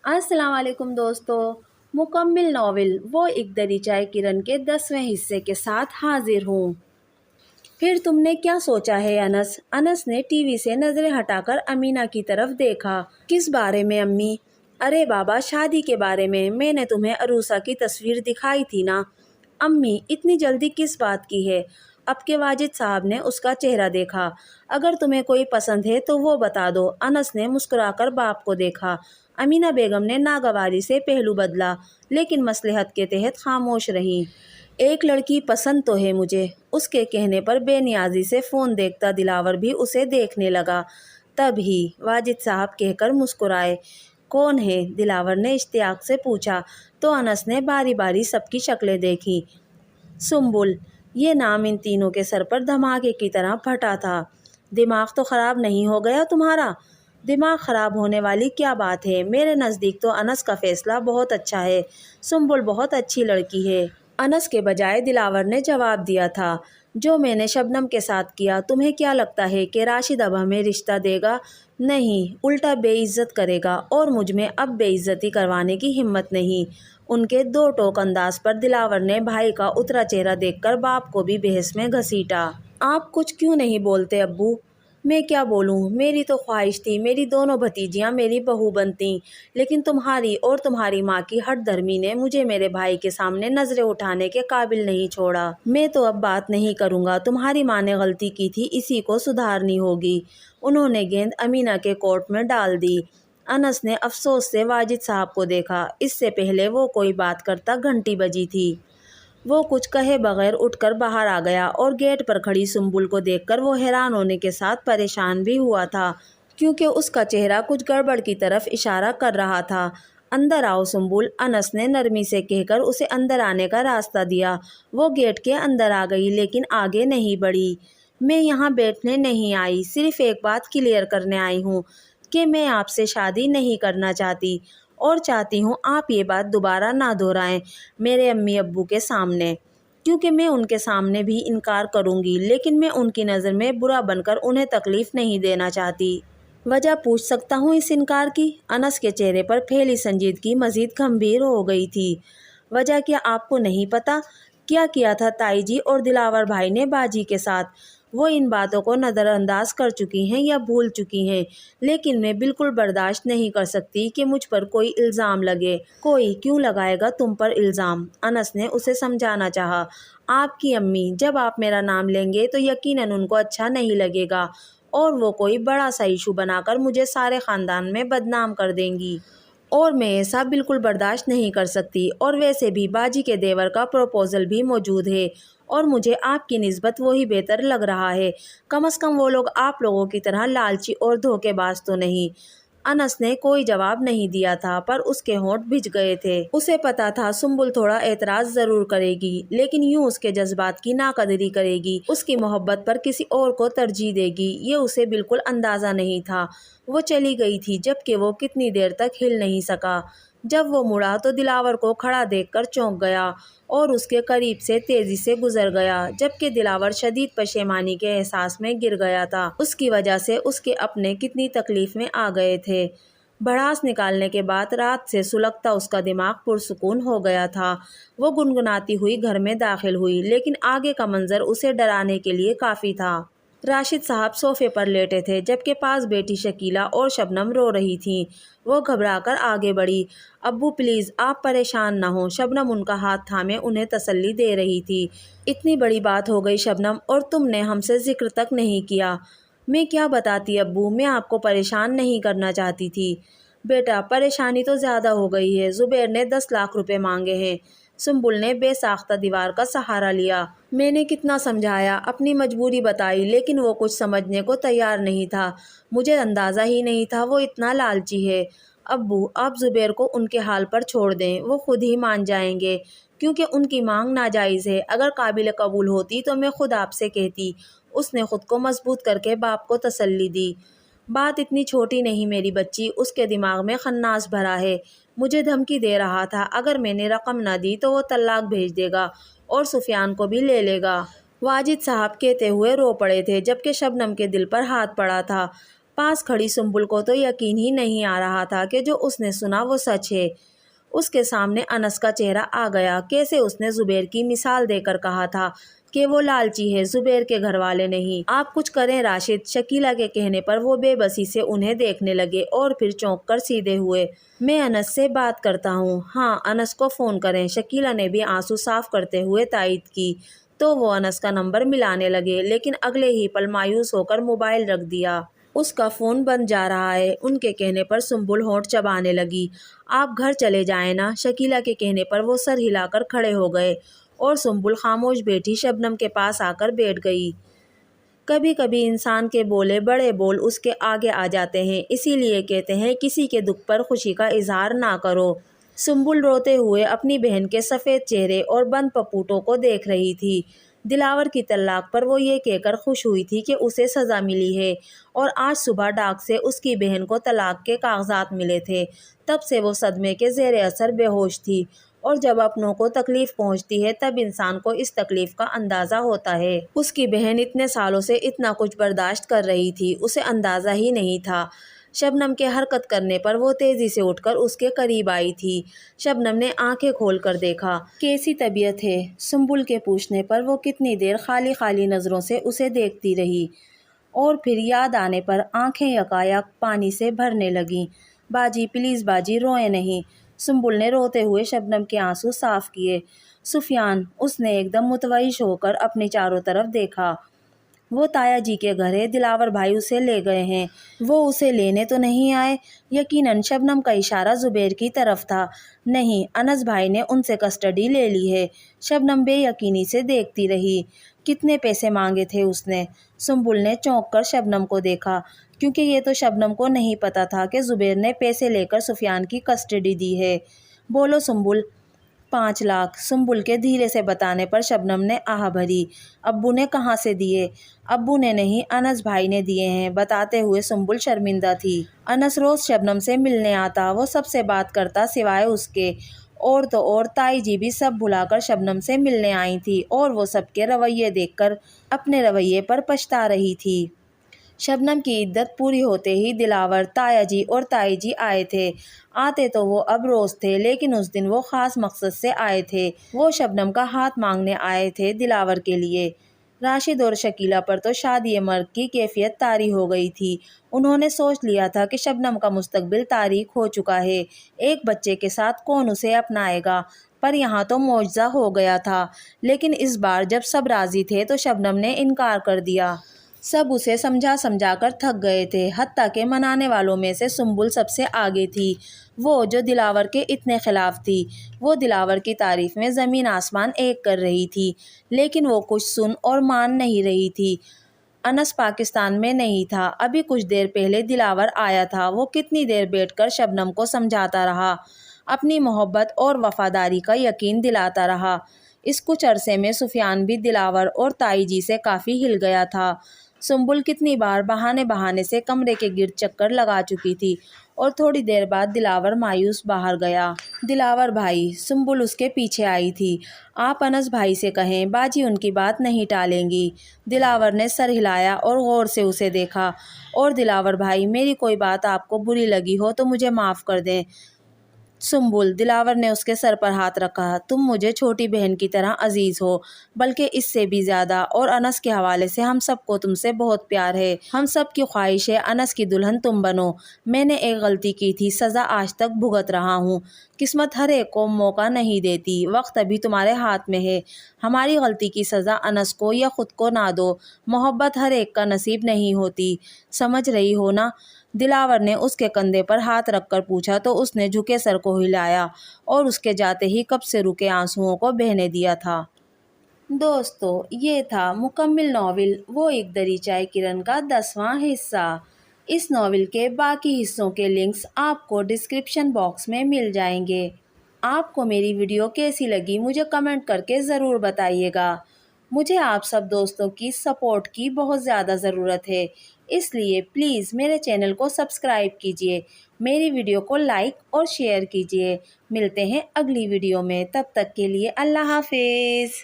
अस्सलाम वालेकुम दोस्तों। मुकम्मिल नावल वो एक दरीचाए किरण के 10वें हिस्से के साथ हाजिर हूँ। फिर तुमने क्या सोचा है अनस? अनस ने टीवी से नजरें हटाकर अमीना की तरफ देखा। किस बारे में अम्मी? अरे बाबा, शादी के बारे में। मैंने तुम्हें अरूसा की तस्वीर दिखाई थी ना। अम्मी, इतनी जल्दी किस बात की है? अब के वाजिद साहब ने उसका चेहरा देखा। अगर तुम्हें कोई पसंद है तो वो बता दो। अनस ने मुस्कुराकर बाप को देखा। अमीना बेगम ने नागवारी से पहलू बदला, लेकिन मसलहत के तहत खामोश रहीं। एक लड़की पसंद तो है मुझे। उसके कहने पर बेनियाजी से फ़ोन देखता दिलावर भी उसे देखने लगा। तभी वाजिद साहब कहकर मुस्कुराए। कौन है? दिलावर ने इश्तियाक से पूछा तो अनस ने बारी बारी सबकी शक्लें देखी। सुम्बुल। ये नाम इन तीनों के सर पर धमाके की तरह फटा था। दिमाग तो ख़राब नहीं हो गया तुम्हारा? दिमाग ख़राब होने वाली क्या बात है? मेरे नज़दीक तो अनस का फ़ैसला बहुत अच्छा है। सुम्बुल बहुत अच्छी लड़की है। अनस के बजाय दिलावर ने जवाब दिया था। जो मैंने शबनम के साथ किया, तुम्हें क्या लगता है कि राशिद अब हमें रिश्ता देगा? नहीं, उल्टा बेइज्जत करेगा, और मुझ में अब बेइज्जती करवाने की हिम्मत नहीं। उनके दो टोक अंदाज पर दिलावर ने भाई का उतरा चेहरा देखकर बाप को भी बहस में घसीटा। आप कुछ क्यों नहीं बोलते अब्बू? मैं क्या बोलूं? मेरी तो ख्वाहिश थी मेरी दोनों भतीजियां मेरी बहू बनती, लेकिन तुम्हारी और तुम्हारी माँ की हठ धर्मी ने मुझे मेरे भाई के सामने नजरें उठाने के काबिल नहीं छोड़ा। मैं तो अब बात नहीं करूँगा। तुम्हारी माँ ने गलती की थी, इसी को सुधारनी होगी। उन्होंने गेंद अमीना के कोर्ट में डाल दी। अनस ने अफसोस से वाजिद साहब को देखा। इससे पहले वो कोई बात करता घंटी बजी थी। वो कुछ कहे बगैर उठकर बाहर आ गया और गेट पर खड़ी सुम्बुल को देखकर वो हैरान होने के साथ परेशान भी हुआ था, क्योंकि उसका चेहरा कुछ गड़बड़ की तरफ इशारा कर रहा था। अंदर आओ सुम्बुल, अनस ने नरमी से कहकर उसे अंदर आने का रास्ता दिया। वो गेट के अंदर आ गई, लेकिन आगे नहीं बढ़ी। मैं यहाँ बैठने नहीं आई, सिर्फ एक बात क्लियर करने आई हूँ कि मैं आपसे शादी नहीं करना चाहती, और चाहती हूँ आप ये बात दोबारा ना दोहराएं मेरे अम्मी अब्बू के सामने, क्योंकि मैं उनके सामने भी इनकार करूँगी, लेकिन मैं उनकी नज़र में बुरा बनकर उन्हें तकलीफ़ नहीं देना चाहती। वजह पूछ सकता हूँ इस इनकार की? अनस के चेहरे पर फैली संजीदगी मज़ीद गंभीर हो गई थी। वजह क्या आपको नहीं पता? क्या किया था ताई जी और दिलावर भाई ने बाजी के साथ? वो इन बातों को नज़रअंदाज कर चुकी हैं या भूल चुकी हैं, लेकिन मैं बिल्कुल बर्दाश्त नहीं कर सकती कि मुझ पर कोई इल्ज़ाम लगे। कोई क्यों लगाएगा तुम पर इल्ज़ाम? अनस ने उसे समझाना चाहा। आपकी अम्मी, जब आप मेरा नाम लेंगे तो यकीनन उनको अच्छा नहीं लगेगा, और वो कोई बड़ा सा इशू बनाकर मुझे सारे ख़ानदान में बदनाम कर देंगी, और मैं ऐसा बिल्कुल बर्दाश्त नहीं कर सकती। और वैसे भी बाजी के देवर का प्रपोज़ल भी मौजूद है, और मुझे आपकी निस्बत वही बेहतर लग रहा है। कम से कम वो लोग आप लोगों की तरह लालची और धोखेबाज तो नहीं। अनस ने कोई जवाब नहीं दिया था, पर उसके होंठ भिज गए थे। उसे पता था सुम्बुल थोड़ा एतराज़ ज़रूर करेगी, लेकिन यूं उसके जज्बात की नाकदरी करेगी, उसकी मोहब्बत पर किसी और को तरजीह देगी, ये उसे बिल्कुल अंदाज़ा नहीं था। वो चली गई थी, जबकि वो कितनी देर तक हिल नहीं सका। जब वो मुड़ा तो दिलावर को खड़ा देखकर चौंक गया और उसके करीब से तेज़ी से गुजर गया, जबकि दिलावर शदीद पशेमानी के एहसास में गिर गया था। उसकी वजह से उसके अपने कितनी तकलीफ़ में आ गए थे। भड़ास निकालने के बाद रात से सुलगता उसका दिमाग पुरसुकून हो गया था। वो गुनगुनाती हुई घर में दाखिल हुई, लेकिन आगे का मंजर उसे डराने के लिए काफ़ी था। राशिद साहब सोफे पर लेटे थे, जबकि पास बेटी शकीला और शबनम रो रही थीं। वो घबराकर आगे बढ़ी। अब्बू प्लीज़, आप परेशान ना हो। शबनम उनका हाथ थामे उन्हें तसल्ली दे रही थी। इतनी बड़ी बात हो गई शबनम, और तुमने हमसे जिक्र तक नहीं किया। मैं क्या बताती अब्बू, मैं आपको परेशान नहीं करना चाहती थी। बेटा, परेशानी तो ज़्यादा हो गई है। ज़ुबैर ने 10 लाख रुपए मांगे हैं। सुम्बुल ने बेसाख्ता दीवार का सहारा लिया। मैंने कितना समझाया, अपनी मजबूरी बताई, लेकिन वो कुछ समझने को तैयार नहीं था। मुझे अंदाज़ा ही नहीं था वो इतना लालची है। अब्बू, आप ज़ुबैर को उनके हाल पर छोड़ दें, वो खुद ही मान जाएंगे, क्योंकि उनकी मांग नाजायज़ है। अगर काबिल कबूल होती तो मैं खुद आपसे कहती। उसने खुद को मजबूत करके बाप को तसल्ली दी। बात इतनी छोटी नहीं मेरी बच्ची, उसके दिमाग में खन्नास भरा है। मुझे धमकी दे रहा था, अगर मैंने रकम न दी तो वो तलाक भेज देगा और सुफियान को भी ले लेगा। वाजिद साहब कहते हुए रो पड़े थे, जबकि शबनम के दिल पर हाथ पड़ा था। पास खड़ी सुम्बुल को तो यकीन ही नहीं आ रहा था कि जो उसने सुना वो सच है। उसके सामने अनस का चेहरा आ गया। कैसे उसने जुबैर की मिसाल देकर कहा था कि वो लालची है, जुबैर के घर वाले नहीं। आप कुछ करें राशिद। शकीला के कहने पर वो बेबसी से उन्हें देखने लगे और फिर चौंक कर सीधे हुए। मैं अनस से बात करता हूँ। हाँ, अनस को फ़ोन करें। शकीला ने भी आंसू साफ करते हुए तायद की। तो वो अनस का नंबर मिलाने लगे, लेकिन अगले ही पल मायूस होकर मोबाइल रख दिया। उसका फ़ोन बंद जा रहा है। उनके कहने पर सुम्बुल होंठ चबाने लगी। आप घर चले जाएं ना। शकीला के कहने पर वो सर हिलाकर खड़े हो गए और सुम्बुल खामोश बैठी शबनम के पास आकर बैठ गई। कभी कभी इंसान के बोले बड़े बोल उसके आगे आ जाते हैं, इसीलिए कहते हैं किसी के दुख पर खुशी का इजहार ना करो। सुम्बुल रोते हुए अपनी बहन के सफ़ेद चेहरे और बंद पपूटों को देख रही थी। दिलावर की तलाक पर वो ये कहकर खुश हुई थी कि उसे सज़ा मिली है, और आज सुबह डाक से उसकी बहन को तलाक के कागजात मिले थे। तब से वो सदमे के ज़ेरे असर बेहोश थी, और जब अपनों को तकलीफ़ पहुंचती है तब इंसान को इस तकलीफ़ का अंदाज़ा होता है। उसकी बहन इतने सालों से इतना कुछ बर्दाश्त कर रही थी, उसे अंदाज़ा ही नहीं था। शबनम के हरकत करने पर वो तेज़ी से उठकर उसके करीब आई थी। शबनम ने आंखें खोलकर देखा। कैसी तबीयत है? सुम्बुल के पूछने पर वो कितनी देर खाली खाली नज़रों से उसे देखती रही, और फिर याद आने पर आंखें यकायक पानी से भरने लगीं। बाजी प्लीज़ बाजी, रोए नहीं। सुम्बुल ने रोते हुए शबनम के आंसू साफ किए। सुफियान, उसने एकदम मुतवहिश होकर अपने चारों तरफ देखा। वो ताया जी के घर है, दिलावर भाई उसे ले गए हैं। वो उसे लेने तो नहीं आए? यकीनन शबनम का इशारा जुबैर की तरफ था। नहीं, अनस भाई ने उनसे कस्टडी ले ली है। शबनम बेयकीनी से देखती रही। कितने पैसे मांगे थे उसने? सुम्बुल ने चौंक कर शबनम को देखा, क्योंकि ये तो शबनम को नहीं पता था कि जुबैर ने पैसे लेकर सुफियान की कस्टडी दी है। बोलो सुम्बुल। 5 लाख। सुम्बुल के धीरे से बताने पर शबनम ने आह भरी। अब्बू ने कहाँ से दिए? अब्बू ने नहीं, अनस भाई ने दिए हैं। बताते हुए सुम्बुल शर्मिंदा थी। अनस रोज़ शबनम से मिलने आता, वो सबसे बात करता सिवाय उसके। और तो और ताई जी भी सब भुलाकर शबनम से मिलने आई थी, और वो सबके रवैये देखकर अपने रवैये पर पछता रही थी। शबनम की इद्दत पूरी होते ही दिलावर, ताया जी और ताई जी आए थे। आते तो वो अब रोज़ थे, लेकिन उस दिन वो ख़ास मकसद से आए थे। वो शबनम का हाथ मांगने आए थे दिलावर के लिए। राशिद और शकीला पर तो शादी मर्ग की कैफियत तारी हो गई थी। उन्होंने सोच लिया था कि शबनम का मुस्तकबिल तारीख हो चुका है। एक बच्चे के साथ कौन उसे अपनाएगा? पर यहाँ तो मौजज़ा हो गया था। लेकिन इस बार जब सब राज़ी थे तो शबनम ने इनकार कर दिया। सब उसे समझा समझा कर थक गए थे। हत्ता के मनाने वालों में से सुम्बुल सबसे आगे थी, वो जो दिलावर के इतने खिलाफ थी। वो दिलावर की तारीफ में ज़मीन आसमान एक कर रही थी, लेकिन वो कुछ सुन और मान नहीं रही थी। अनस पाकिस्तान में नहीं था। अभी कुछ देर पहले दिलावर आया था। वो कितनी देर बैठकर शबनम को समझाता रहा, अपनी मोहब्बत और वफादारी का यकीन दिलाता रहा। इस कुछ अरसे में सुफियान भी दिलावर और ताई जी से काफ़ी हिल गया था। सुम्बुल कितनी बार बहाने बहाने से कमरे के गिर्द चक्कर लगा चुकी थी, और थोड़ी देर बाद दिलावर मायूस बाहर गया। दिलावर भाई। सुम्बुल उसके पीछे आई थी। आप अनस भाई से कहें, बाजी उनकी बात नहीं टालेंगी। दिलावर ने सर हिलाया और गौर से उसे देखा। और दिलावर भाई, मेरी कोई बात आपको बुरी लगी हो तो मुझे माफ़ कर दें। सुम्बुल। दिलावर ने उसके सर पर हाथ रखा। तुम मुझे छोटी बहन की तरह अजीज़ हो, बल्कि इससे भी ज़्यादा, और अनस के हवाले से हम सबको तुमसे बहुत प्यार है। हम सब की ख्वाहिश है अनस की दुल्हन तुम बनो। मैंने एक गलती की थी, सज़ा आज तक भुगत रहा हूँ। किस्मत हर एक को मौका नहीं देती, वक्त अभी तुम्हारे हाथ में है। हमारी गलती की सज़ा अनस को या ख़ुद को ना दो। मोहब्बत हर एक का नसीब नहीं होती, समझ रही हो ना? दिलावर ने उसके कंधे पर हाथ रखकर पूछा तो उसने झुके सर को हिलाया, और उसके जाते ही कब से रुके आंसुओं को बहने दिया था। दोस्तों, ये था मुकम्मिल नॉवेल वो एक दरीचाए किरण का 10वां हिस्सा। इस नॉवेल के बाकी हिस्सों के लिंक्स आपको डिस्क्रिप्शन बॉक्स में मिल जाएंगे। आपको मेरी वीडियो कैसी लगी मुझे कमेंट करके ज़रूर बताइएगा। मुझे आप सब दोस्तों की सपोर्ट की बहुत ज़्यादा ज़रूरत है, इसलिए प्लीज़ मेरे चैनल को सब्सक्राइब कीजिए, मेरी वीडियो को लाइक और शेयर कीजिए। मिलते हैं अगली वीडियो में, तब तक के लिए अल्लाह हाफिज़।